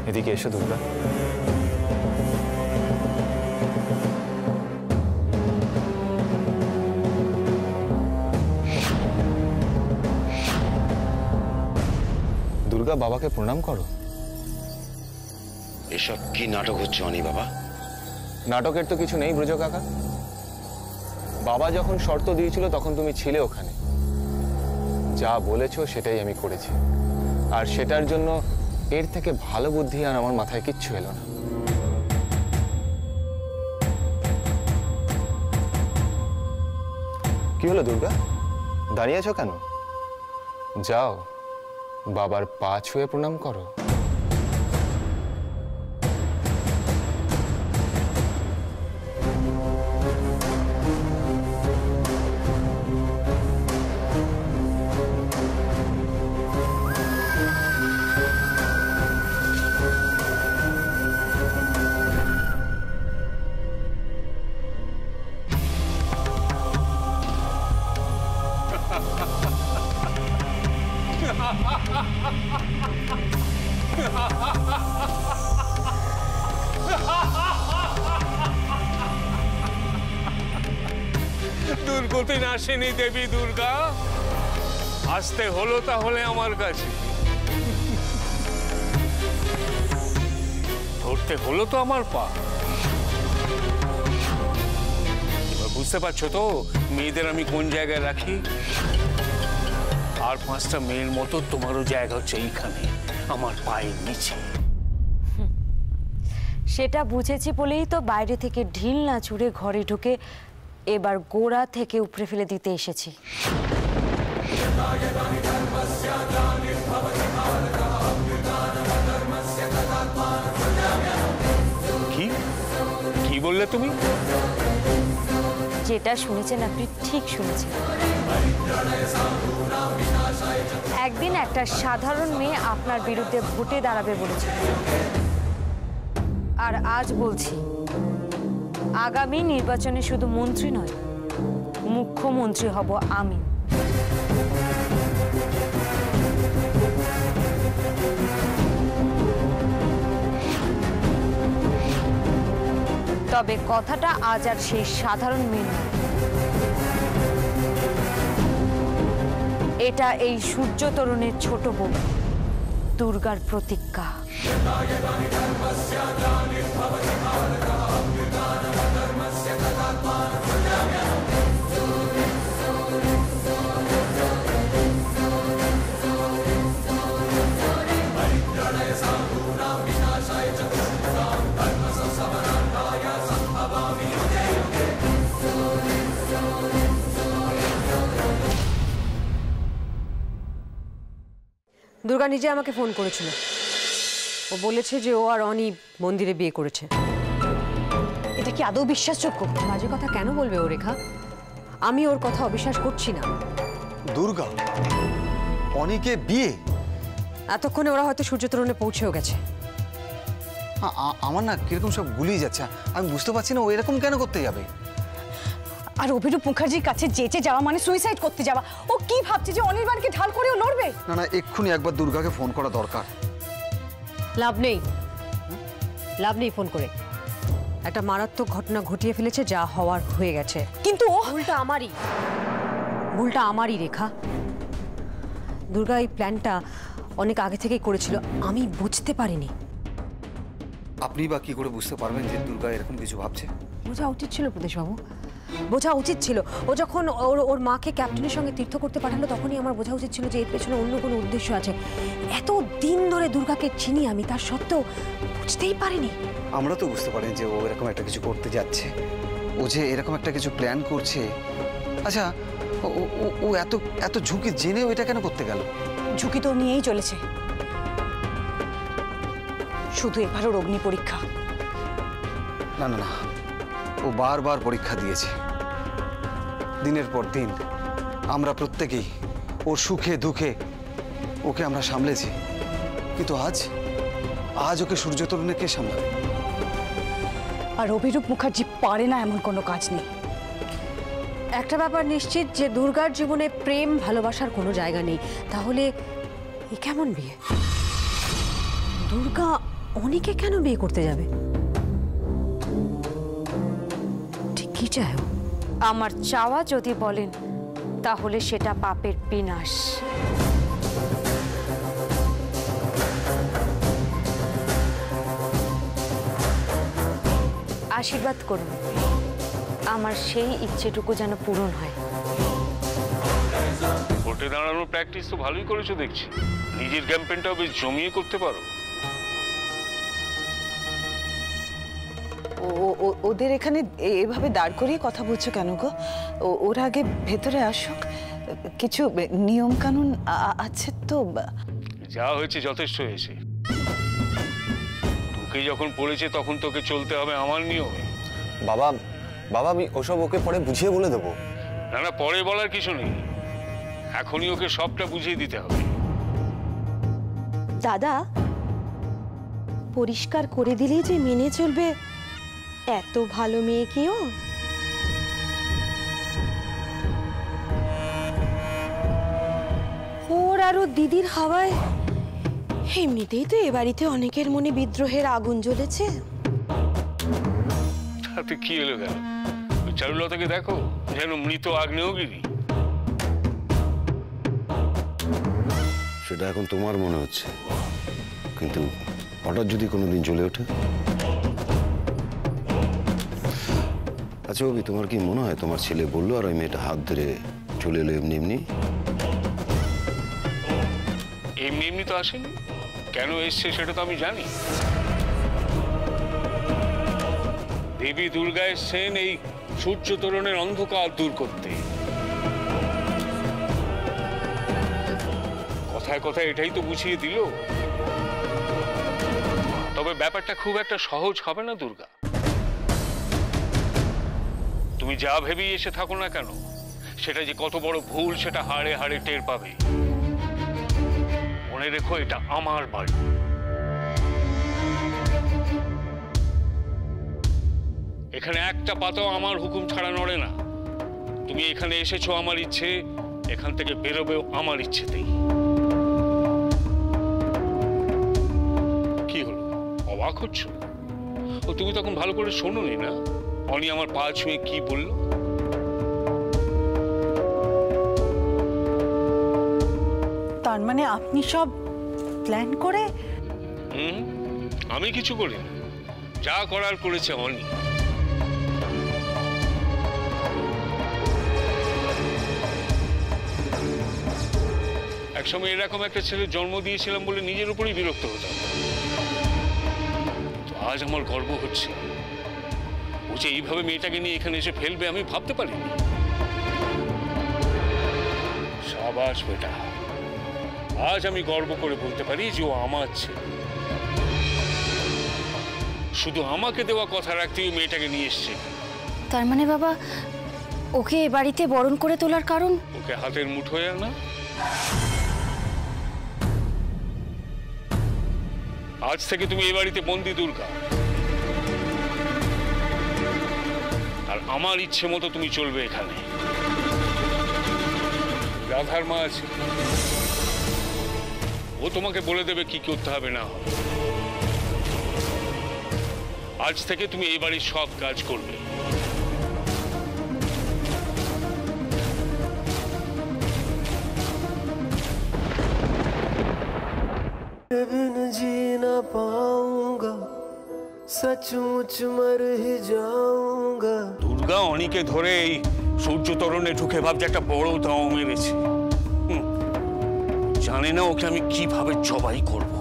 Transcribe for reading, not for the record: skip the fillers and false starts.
এদিকে এসো দুর্গা। দুর্গা, বাবাকে প্রণাম করো। এসব কি নাটক হচ্ছে অনি বাবা? নাটকের তো কিছু নেই ব্রজ কাকা। বাবা যখন শর্ত দিয়েছিল তখন তুমি ছিলে ওখানে। যা বলেছো সেটাই আমি করেছি, আর সেটার জন্য এর থেকে ভালো বুদ্ধি আর আমার মাথায় কিচ্ছু এলো না। কি হলো দুর্গা, দাঁড়িয়ে আছো কেন? যাও বাবার পা ছুঁয়ে প্রণাম করো। দুর্গতি নাশিনী দেবী দুর্গা, আসতে হলো তাহলে আমার কাছে। ধরতে হলো তো আমার পা। এবার বুঝতে পারছো তো মেয়েদের আমি কোন জায়গায় রাখি? আর 5টা মেয়ের মতো তোমারও জায়গা হচ্ছে এইখানে, আমার পায়ের নিচে। সেটা বুঝেছি বলেই তো বাইরে থেকে ঢিল না ছুঁড়ে ঘরে ঢুকে এবার গোড়া থেকে উপড়ে ফেলে দিতে এসেছি। কি কি বললে তুমি? যেটা শুনেছেন আপনি ঠিক শুনেছেন। একদিন একটা সাধারণ মেয়ে আপনার বিরুদ্ধে ভোটে দাঁড়াবে বলেছিল, আর আজ বলছি আগামী নির্বাচনে শুধু মন্ত্রী নয়, মুখ্যমন্ত্রী হব আমি। তবে কথাটা আজ আর সেই সাধারণ মেয়ে নয়, এটা এই সূর্য তরুণের ছোট বোন দুর্গার প্রতিজ্ঞা। দুর্গা নিজে আমাকে ফোন করেছিল। ও বলেছে যে ও আর অনি মন্দিরে বিয়ে করেছে। এটা কি আদৌ বিশ্বাসযোগ্য? বাজে কথা কেন বলবে ও রেখা? আমি ওর কথা অবিশ্বাস করছি না। দুর্গা, অনিকে বিয়ে? এতক্ষণে ওরা হয়তো সূর্য তরুণে পৌঁছেও গেছে। আমার না কিরকম সব গুলিয়ে যাচ্ছে, আমি বুঝতে পারছি না ও এরকম কেন করতে যাবে। আর অভিরূপ মুখার্জির কাছে যেচে যাওয়া মানে সুইসাইড করতে যাওয়া। ও কি ভাবছে যে অনির্বাণকে ঢাল করেও লড়বে? না না, এক্ষুনি একবার দুর্গাকে ফোন করা দরকার। লাভ নেই, লাভ নেই ফোন করে। একটা মারাত্মক ঘটনা ঘটিয়ে ফেলেছে, যা হওয়ার হয়ে গেছে। কিন্তু ভুলটা আমারই, ভুলটা আমারই রেখা। দুর্গা এই প্ল্যানটা অনেক আগে থেকেই করেছিল, আমি বুঝতে পারিনি। আপনি বা কি করে বুঝতে পারবেন যে দুর্গা এরকম কিছু ভাবছে? বোঝা উচিত ছিল প্রদেশবাবু, বোঝা উচিত ছিল। ও যখন ওর মাকে ক্যাপ্টেনের সঙ্গে তীর্থ করতে পাঠালো তখনই আমার বোঝা উচিত ছিল যে এর পেছনে অন্য কোনো উদ্দেশ্য আছে। এত দিন ধরে দুর্গাকে চিনি আমি, তার সত্ত্বেও বুঝতেই পারিনি। আমরা তো বুঝতে পারি যে ও এরকম একটা কিছু করতে যাচ্ছে, ও যে এরকম একটা কিছু প্ল্যান করছে। আচ্ছা, ও এত এত ঝুঁকি জেনেও এটা কেন করতে গেল? ঝুঁকি তো নিয়েই চলেছে, শুধু এবার ওর অগ্নি পরীক্ষা। না না না, ও বারবার পরীক্ষা দিয়েছে, দিনের পর দিন। আমরা প্রত্যেকেই ওর সুখে দুঃখে ওকে আমরা সামলেছি, কিন্তু আজ ওকে সূর্য তরুণে কে সামলাবে? আর অভিরূপ মুখার্জি পারে না এমন কোনো কাজ নেই। একটা ব্যাপার নিশ্চিত, যে দুর্গার জীবনে প্রেম ভালোবাসার কোনো জায়গা নেই। তাহলে এ কেমন বিয়ে? দুর্গা অনিকে কেন বিয়ে করতে যাবে? ঠিক কি চায় ও? আমার চাওয়া যদি বলেন তাহলে সেটা পাপের বিনাশ। আশীর্বাদ করুন আমার সেই ইচ্ছেটুকু যেন পূরণ হয়। কোর্টে দাঁড়ানোর প্র্যাকটিস তো ভালোই করেছো দেখছি, নিজের ক্যাম্পেইনটাও বেশ জমিয়ে করতে পারো। ওদের এখানে এভাবে দাঁড় করিয়ে কথা বলছো কেন গো? ওরা আগে ভেতরে আসুক, কিছু নিয়ম কানুন আছে তো। যা হয়েছে যথেষ্ট হয়েছে, তোকে যখন পড়েছে তখন তোকে চলতে হবে আমার নিয়মে। বাবা বাবা আমি ওসব ওকে পরে বুঝিয়ে বলে দেবো। না না, পরে বলার কিছু নেই, এখনই ওকে সবটা বুঝিয়ে দিতে হবে। দাদা, পরিষ্কার করে দিলেই যে মেনে চলবে এত ভালো মেয়ে কি ও? ওর আর ওর দিদির হাওয়ায় এমনিতেই তো এ বাড়িতে অনেকের মনে বিদ্রোহের আগুন জ্বলেছে। তাতে কি এলো গেল? ওই চারুলতাকে দেখো, যেন মৃত আগ্নেয়গিরি। সেটা এখন তোমার মনে হচ্ছে, কিন্তু হঠাৎ যদি কোনোদিন জ্বলে ওঠে। আচ্ছা অভি, তোমার কি মনে হয় তোমার ছেলে বললো আর ওই মেয়েটা হাত ধরে চলে এলো এমনি এমনি? এমনি এমনি তো আসেনি, কেন এসছে সেটা তো আমি জানি। দেবী দুর্গা এসছেন এই সূর্য তোরণের অন্ধকার দূর করতে। কথায় কথায় এটাই তো বুঝিয়ে দিল। তবে ব্যাপারটা খুব একটা সহজ হবে না দুর্গা। তুমি যা ভেবেই এসে থাকো না কেন, সেটা যে কত বড় ভুল সেটা হাড়ে হাড়ে টের পাবে। মনে রেখো, এটা আমার বাড়ি। এখানে একটা পাতাও আমার হুকুম ছাড়া নড়ে না। তুমি এখানে এসেছো আমার ইচ্ছে, এখান থেকে বেরোবেও আমার ইচ্ছেতেই। কি হলো, অবাক হচ্ছ? ও তুমি তখন ভালো করে শোনোনি না অনি আমার পা ছুঁয়ে কি বলল? তার মানে আপনি সব প্ল্যান করে? আমি কিছু করিনি, যা করার করেছে অনি। একসময় এরকম একটা ছেলের জন্ম দিয়েছিলাম বলে নিজের উপরেই বিরক্ত হতাম। তো আজ আমার গর্ব হচ্ছে, ও যে এইভাবে মেয়েটাকে নিয়ে এখানে এসে ফেলবে আমি ভাবতে পারিনি। সাবাস বেটা, আজ আমি গর্ব করে বলতে পারি যে ও আমার ছেলে। শুধু আমাকে দেওয়া কথা রাখতেই মেয়েটাকে নিয়ে এসছে। তার মানে বাবা, ওকে এ বাড়িতে বরণ করে তোলার কারণ? ওকে হাতের মুঠোয় আনা। আজ থেকে তুমি এই বাড়িতে বন্দি দুর্গা, আর আমার ইচ্ছে মতো তুমি চলবে এখানে। রাধার মা আছে, ও তোমাকে বলে দেবে কি করতে হবে না হবে। আজ থেকে তুমি এই বাড়ির সব কাজ করবে। बिन जी ना पाऊंगा सचमुच मर ही जाऊंगा। দুর্গা অনিকে ধরে এই সূর্য তরণে ঢুকে ভাবছে একটা বড় দাও মেরেছে। জানে না ওকে আমি কিভাবে জবাই করব।